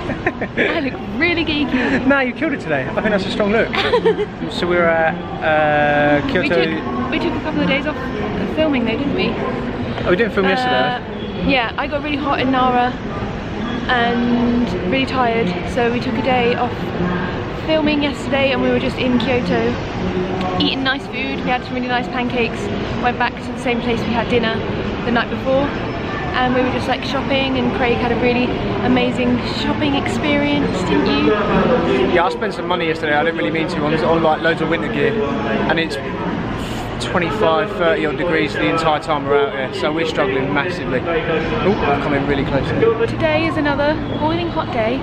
I look really geeky. No, you killed it today. I think that's a strong look. So we were at Kyoto. We took a couple of days off filming though, didn't we? Oh, we didn't film yesterday. Yeah, I got really hot in Nara and really tired, so we took a day off filming yesterday and we were just in Kyoto eating nice food. We had some really nice pancakes, went back to the same place we had dinner the night before, and we were just like shopping, and Craig had a really amazing shopping experience, didn't you? Yeah, I spent some money yesterday. I didn't really mean to on like loads of winter gear, and it's 25, 30 odd degrees the entire time we're out here, so we're struggling massively. Oh, I've come in really close. Today is another boiling hot day.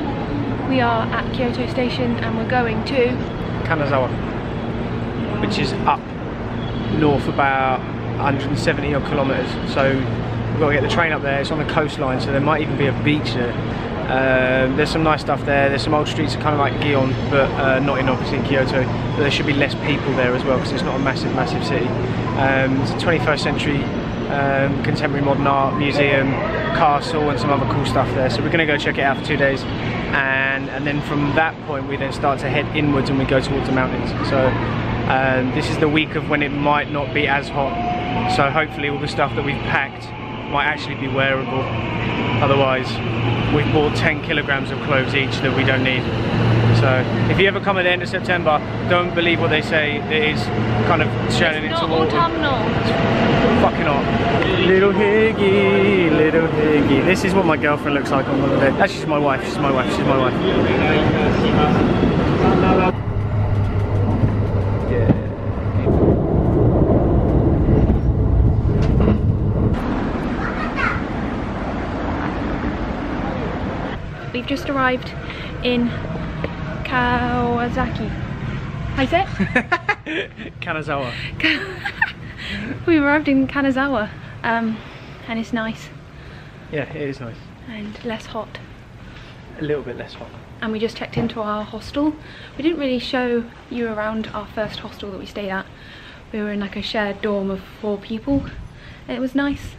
We are at Kyoto Station and we're going to Kanazawa, which is up north about 170 odd kilometres. So we've got to get the train up there. It's on the coastline, so there might even be a beach there. There's some nice stuff there. There's some old streets kind of like Gion, but not in obviously Kyoto. But there should be less people there as well because it's not a massive city. It's a 21st century contemporary modern art museum, castle, and some other cool stuff there. So we're going to go check it out for 2 days, and then from that point we then start to head inwards and we go towards the mountains. So this is the week of when it might not be as hot. So hopefully all the stuff that we've packed might actually be wearable. Otherwise, we've bought 10 kilograms of clothes each that we don't need. So if you ever come at the end of September, don't believe what they say. It is kind of turning into autumn. Autumnal. Fucking hot. Little Higgy, little Higgy. This is what my girlfriend looks like on holiday. Actually, she's my wife. She's my wife. She's my wife. We've just arrived in Kawasaki. How you say it? Kanazawa. We arrived in Kanazawa, and it's nice. Yeah, it is nice. And less hot. A little bit less hot. And we just checked into our hostel. We didn't really show you around our first hostel that we stayed at. We were in like a shared dorm of 4 people, and it was nice.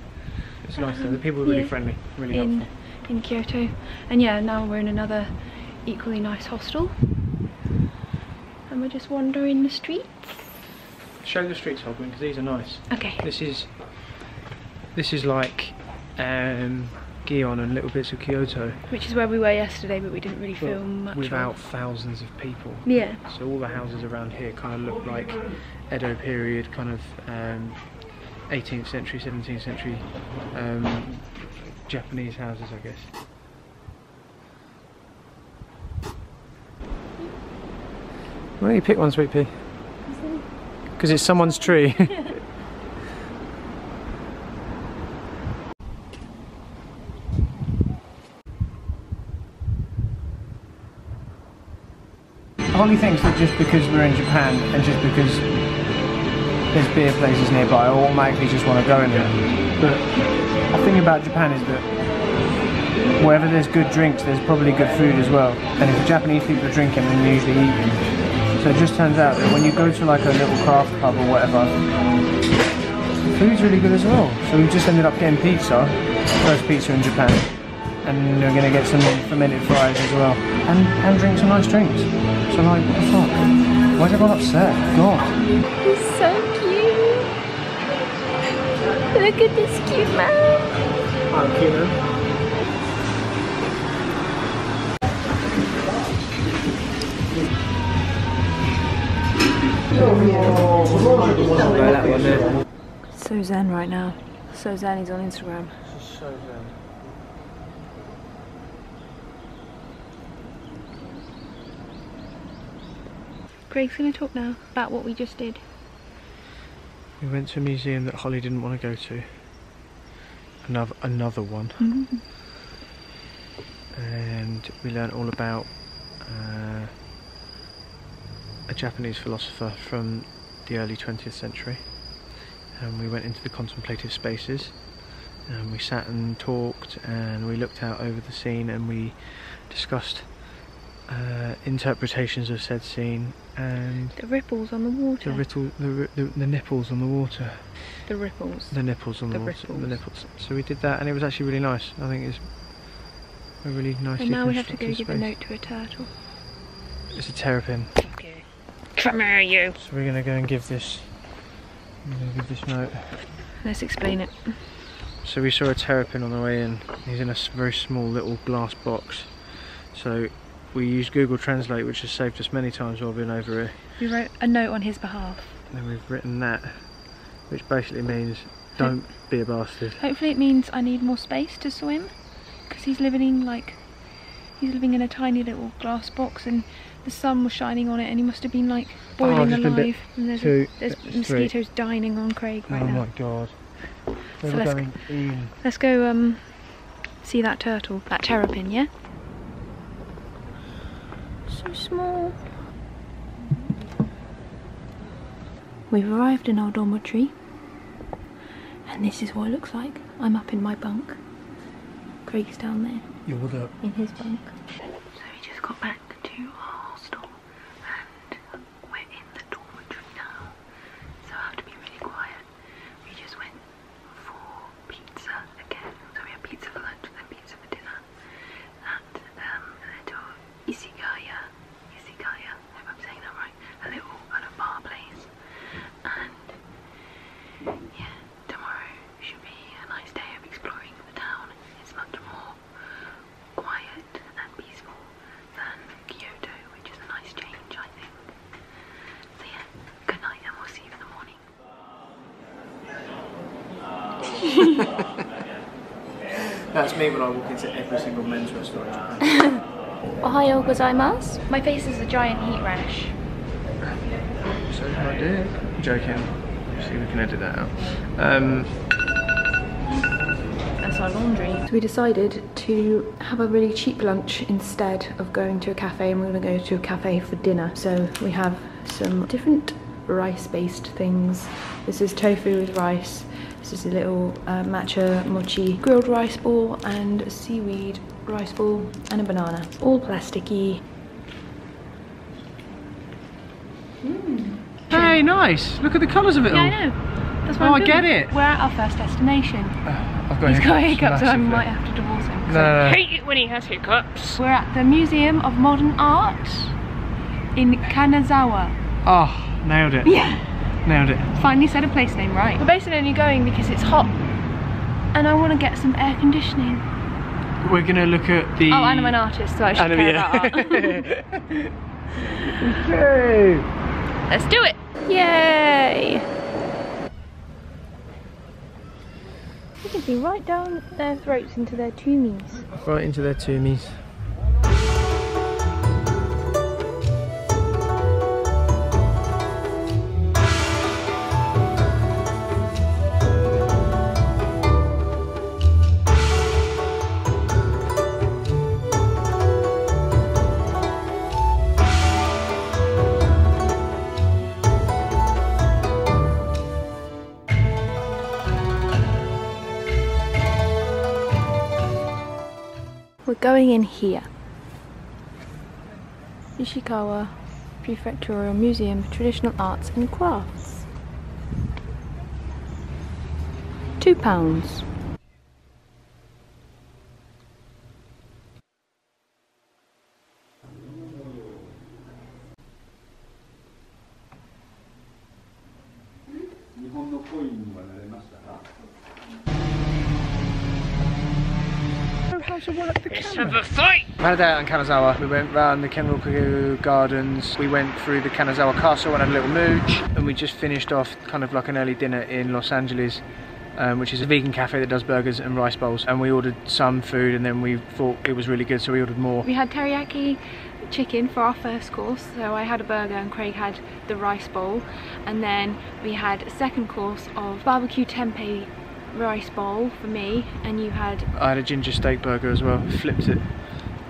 It's nice though. The people were really friendly, really helpful. In Kyoto, and yeah, now we're in another equally nice hostel and we're just wandering the streets. Show the streets, Hogbin, because these are nice. Okay. This is like Gion and little bits of Kyoto, which is where we were yesterday, but we didn't really film much without thousands of people. Yeah. So all the houses around here kind of look like Edo period, kind of 18th century, 17th century Japanese houses, I guess. Why don't you pick one, Sweet Pea? Because it's someone's tree. Holly thinks that just because we're in Japan and just because there's beer places nearby, I automatically just want to go in there. But the thing about Japan is that wherever there's good drinks, there's probably good food as well. And if the Japanese people are drinking, then they're usually eating. So it just turns out that when you go to like a little craft pub or whatever, the food's really good as well. So we've just ended up getting pizza, first pizza in Japan. And we're going to get some fermented fries as well. And drink some nice drinks. So like, what the fuck? Why is everyone upset? God. He's so cute. Look at this cute man. I'm cute man. So zen right now. So zen, he's on Instagram. So zen. Greg's going to talk now about what we just did. We went to a museum that Holly didn't want to go to. Another one. Mm-hmm. And we learnt all about a Japanese philosopher from the early 20th century. And we went into the contemplative spaces and we sat and talked and we looked out over the scene and we discussed interpretations of said scene and the ripples on the water. The nipples on the water. The ripples. The nipples on the water. Ripples. The nipples. So we did that and it was actually really nice. I think it's A really nicely And now we have to go constructed give a space. note to a turtle. It's a terrapin. Okay. Come here, you. So we're gonna go and give this. I'm gonna give this note. Let's explain it. So we saw a terrapin on the way in. He's in a very small little glass box. So we used Google Translate, which has saved us many times while we've been over here. We wrote a note on his behalf. And we've written that, which basically means don't be a bastard. Hopefully it means I need more space to swim, because he's living in a tiny little glass box, and the sun was shining on it, and he must have been like boiling alive. And there's mosquitoes dining on Craig right now. Oh my god. So let's go see that turtle, that terrapin, yeah? So small. We've arrived in our dormitory, and this is what it looks like. I'm up in my bunk. Craig's down there. You're up. In his bunk. So we just got back to our hostel, and we're in the dormitory now. So I have to be really quiet. We just went for pizza again. So we had pizza for lunch and then pizza for dinner at a little Isigaya, I hope I'm saying that right, a little kind of bar place. And yeah, tomorrow should be a nice day of exploring the town. It's much more quiet and peaceful than Kyoto, which is a nice change, I think. So yeah, good night, and we'll see you in the morning. That's me when I walk into every single men's restaurant in Japan. Ohayo gozaimasu. My face is a giant heat rash. So I did. Joking. See if we can edit that out. That's our laundry. So we decided to have a really cheap lunch instead of going to a cafe, and we're going to go to a cafe for dinner. So we have some different rice-based things. This is tofu with rice. This is a little matcha mochi grilled rice ball, and a seaweed rice ball, and a banana. All plasticky. Hey, nice! Look at the colours of it all. Yeah, I know. That's why I get it. We're at our first destination. I've got He's got hiccups, so I massively. might have to divorce him. No. I hate it when he has hiccups. We're at the Museum of Modern Art in Kanazawa. Oh, nailed it. Yeah. Nailed it. Finally said a place name right. We're basically only going because it's hot and I want to get some air conditioning. We're going to look at the... Oh, and I'm an artist, so I should care about art. Okay. Let's do it! Yay! You can see right down their throats into their tumies. Right into their tumies. We're going in here. Ishikawa Prefectural Museum, Traditional Arts and Crafts. £2. Let's have a fight! We had a day out in Kanazawa. We went round the Kenroku Gardens. We went through the Kanazawa Castle and had a little mooch. And we just finished off kind of like an early dinner in Los Angeles, which is a vegan cafe that does burgers and rice bowls. And we ordered some food, and then we thought it was really good, so we ordered more. We had teriyaki chicken for our first course, so I had a burger and Craig had the rice bowl, and then we had a second course of barbecue tempeh rice bowl for me, and you had... I had a ginger steak burger as well, flipped it.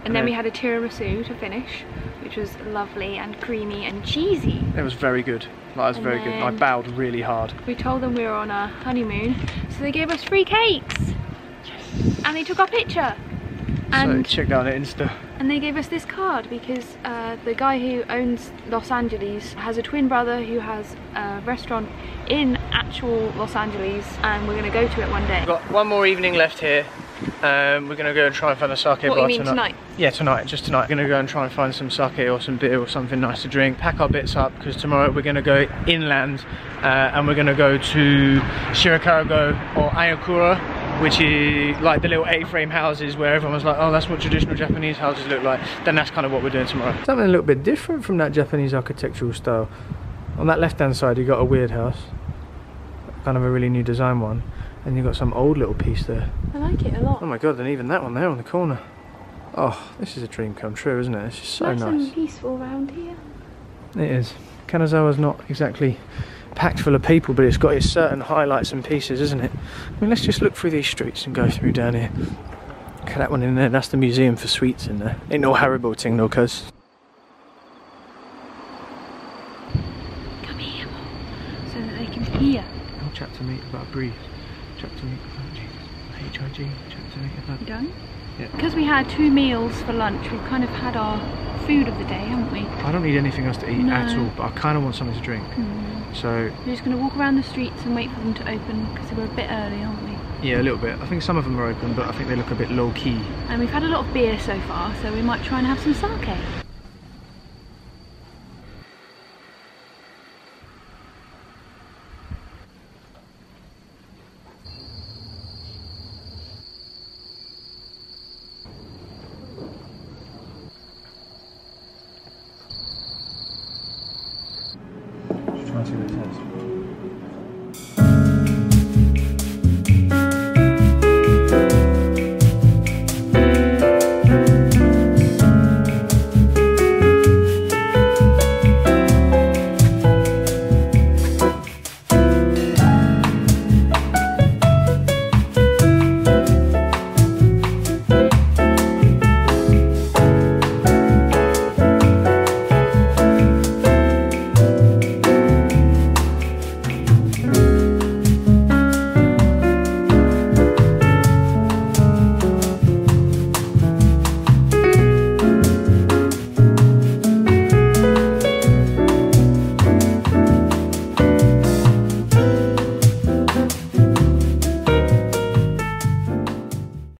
And then we had a tiramisu to finish, which was lovely and creamy and cheesy. It was very good. Like, it was very good. I bowed really hard. We told them we were on a honeymoon, so they gave us free cakes. Yes. And they took our picture. And so check out on Insta. And they gave us this card because the guy who owns Los Angeles has a twin brother who has a restaurant in actual Los Angeles, and we're going to go to it one day. We've got one more evening left here, We're going to go and try and find a sake bar What, you mean tonight? Yeah, tonight, just tonight. We're going to go and try and find some sake or some beer or something nice to drink. Pack our bits up, because tomorrow we're going to go inland and we're going to go to Shirokarago or Ayakura, which is like the little A-frame houses where everyone was like, oh, that's what traditional Japanese houses look like. Then that's kind of what we're doing tomorrow. Something a little bit different from that Japanese architectural style. On that left-hand side, you got a weird house, kind of a really new design one, and you got some old little piece there. I like it a lot. Oh my god, and even that one there on the corner. Oh, this is a dream come true, isn't it? It's just so nice. Nice and peaceful around here. It is. Kanazawa's not exactly packed full of people, but it's got its certain highlights and pieces, isn't it? I mean, let's just look through these streets and go through down here. Look at that one in there, that's the museum for sweets in there. Ain't no Haribo thing, no cuz. Come here, so that they can hear. I'll chat to me about breathe. Chat to me about Jesus. H-I-G, chat to me about... You done? Yeah. Because we had 2 meals for lunch, we've kind of had our food of the day, haven't we? I don't need anything else to eat at all, but I kind of want something to drink. So we're just going to walk around the streets and wait for them to open, because we're a bit early, aren't we? yeah, a little bit. I think some of them are open, but I think they look a bit low-key. And we've had a lot of beer so far, so we might try and have some sake.